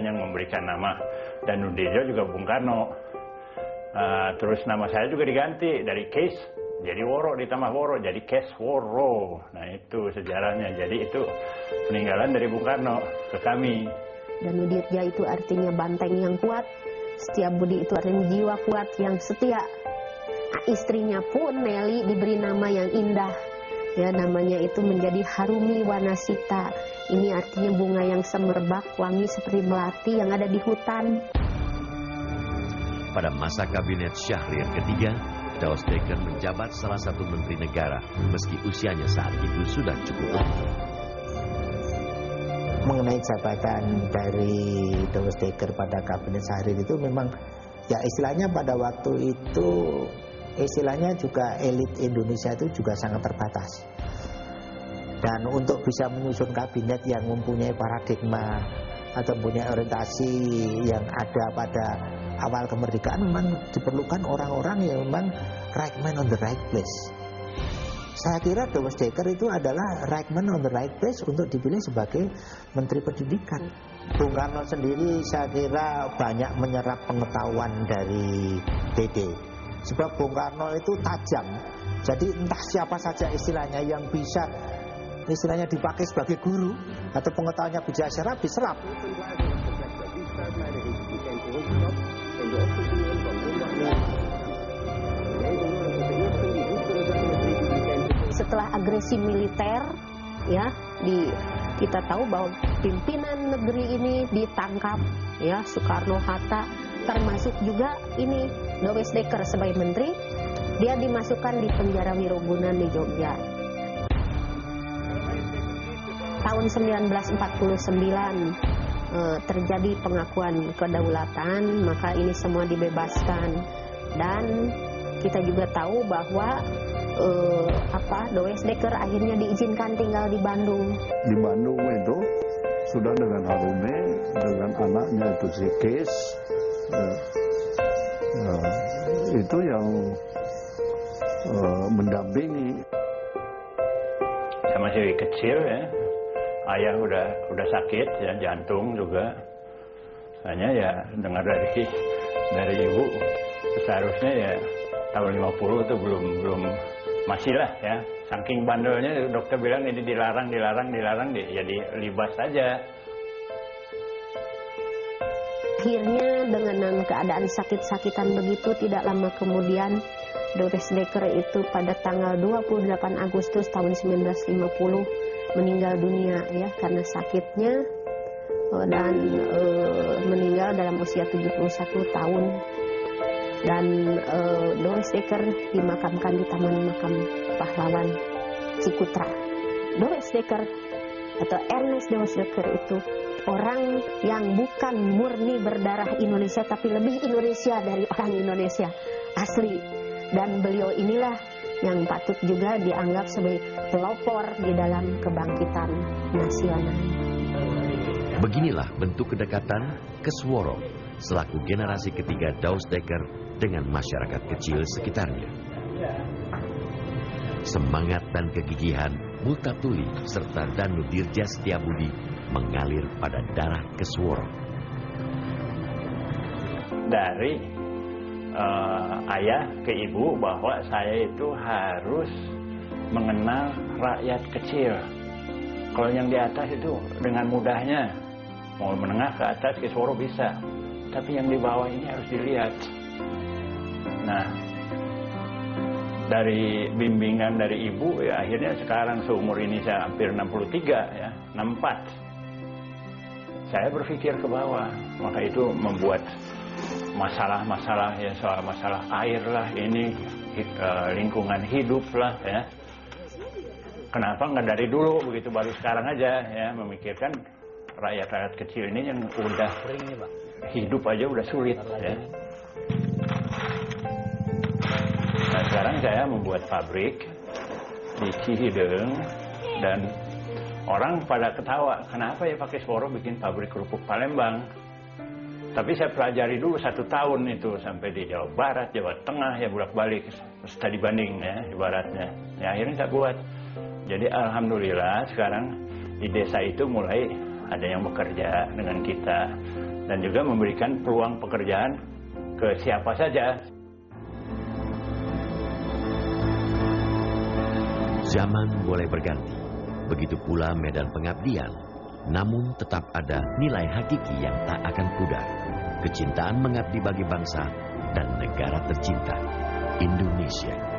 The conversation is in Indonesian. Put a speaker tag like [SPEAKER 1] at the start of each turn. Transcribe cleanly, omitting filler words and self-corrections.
[SPEAKER 1] yang memberikan nama Danudirja juga Bung Karno. Terus nama saya juga diganti dari Case jadi Woro, ditambah Woro jadi Case Woro. Nah itu sejarahnya. Jadi itu peninggalan dari Bung Karno ke kami.
[SPEAKER 2] Danudirja itu artinya banteng yang kuat. Setiabudi itu artinya jiwa kuat yang setia. Istrinya pun Nelly diberi nama yang indah. Ya, namanya itu menjadi Harumi Wanasita. Ini artinya bunga yang semerbak, wangi seperti melati yang ada di hutan.
[SPEAKER 3] Pada masa kabinet Syahrir ketiga, Daus Dekker menjabat salah satu menteri negara, meski usianya saat itu sudah cukup lanjut.
[SPEAKER 4] Mengenai jabatan dari Daus Dekker pada kabinet Syahrir itu memang, ya istilahnya pada waktu itu, istilahnya juga elit Indonesia itu juga sangat terbatas. Dan untuk bisa menyusun kabinet yang mempunyai paradigma atau mempunyai orientasi yang ada pada awal kemerdekaan, memang diperlukan orang-orang yang memang right man on the right place. Saya kira Daus Dekker itu adalah right man on the right place untuk dipilih sebagai Menteri Pendidikan. Bung Karno sendiri saya kira banyak menyerap pengetahuan dari DD. Sebab Bung Karno itu tajam, jadi entah siapa saja istilahnya yang bisa istilahnya dipakai sebagai guru atau pengetahuannya bisa diserap.
[SPEAKER 2] Setelah agresi militer, ya, kita tahu bahwa pimpinan negeri ini ditangkap, ya, Soekarno-Hatta, termasuk juga ini Daus Dekker sebagai menteri, dia dimasukkan di penjara Wirogunan di Jogja. Tahun 1949 terjadi pengakuan kedaulatan, maka ini semua dibebaskan. Dan kita juga tahu bahwa Daus Dekker akhirnya diizinkan tinggal di Bandung.
[SPEAKER 5] Di Bandung itu sudah dengan Harumi, dengan anaknya itu si Kes, itu yang mendampingi.
[SPEAKER 1] Saya masih kecil ya, ayah udah sakit ya, jantung juga. Hanya ya dengar dari ibu, seharusnya ya tahun 50 itu belum masih lah ya. Saking bandelnya dokter bilang ini dilarang ya dilibas saja.
[SPEAKER 2] Akhirnya dengan keadaan sakit-sakitan begitu, tidak lama kemudian Daus Dekker itu pada tanggal 28 Agustus tahun 1950 meninggal dunia ya karena sakitnya, dan meninggal dalam usia 71 tahun. Dan Daus Dekker dimakamkan di Taman Makam Pahlawan Cikutra. Daus Dekker atau Ernest Daus Dekker itu orang yang bukan murni berdarah Indonesia, tapi lebih Indonesia dari orang Indonesia asli. Dan beliau inilah yang patut juga dianggap sebagai pelopor di dalam kebangkitan nasional.
[SPEAKER 3] Beginilah bentuk kedekatan Kesworo selaku generasi ketiga Daus Dekker dengan masyarakat kecil sekitarnya. Semangat dan kegigihan Multatuli serta Danudirja Setiabudi mengalir pada darah Kesworo.
[SPEAKER 1] Dari ayah ke ibu bahwa saya itu harus mengenal rakyat kecil. Kalau yang di atas itu dengan mudahnya, mau menengah ke atas Kesworo bisa, tapi yang di bawah ini harus dilihat. Nah, dari bimbingan dari ibu ya akhirnya sekarang seumur ini saya hampir 63 ya, 64. Saya berpikir ke bawah, maka itu membuat masalah-masalah ya, soal masalah air lah, ini lingkungan hidup lah ya. Kenapa nggak dari dulu begitu, baru sekarang aja ya memikirkan rakyat-rakyat kecil ini yang udah hidup aja udah sulit ya. Nah, sekarang saya membuat pabrik di Cihideng dan orang pada ketawa, kenapa ya pakai Kesworo bikin pabrik kerupuk Palembang. Tapi saya pelajari dulu 1 tahun itu sampai di Jawa Barat, Jawa Tengah ya bolak-balik studi banding ya ibaratnya. Ya akhirnya saya buat. Jadi alhamdulillah sekarang di desa itu mulai ada yang bekerja dengan kita. dan juga memberikan peluang pekerjaan ke siapa saja.
[SPEAKER 3] Zaman boleh berganti, begitu pula medan pengabdian. Namun tetap ada nilai hakiki yang tak akan pudar. Kecintaan mengabdi bagi bangsa dan negara tercinta, Indonesia.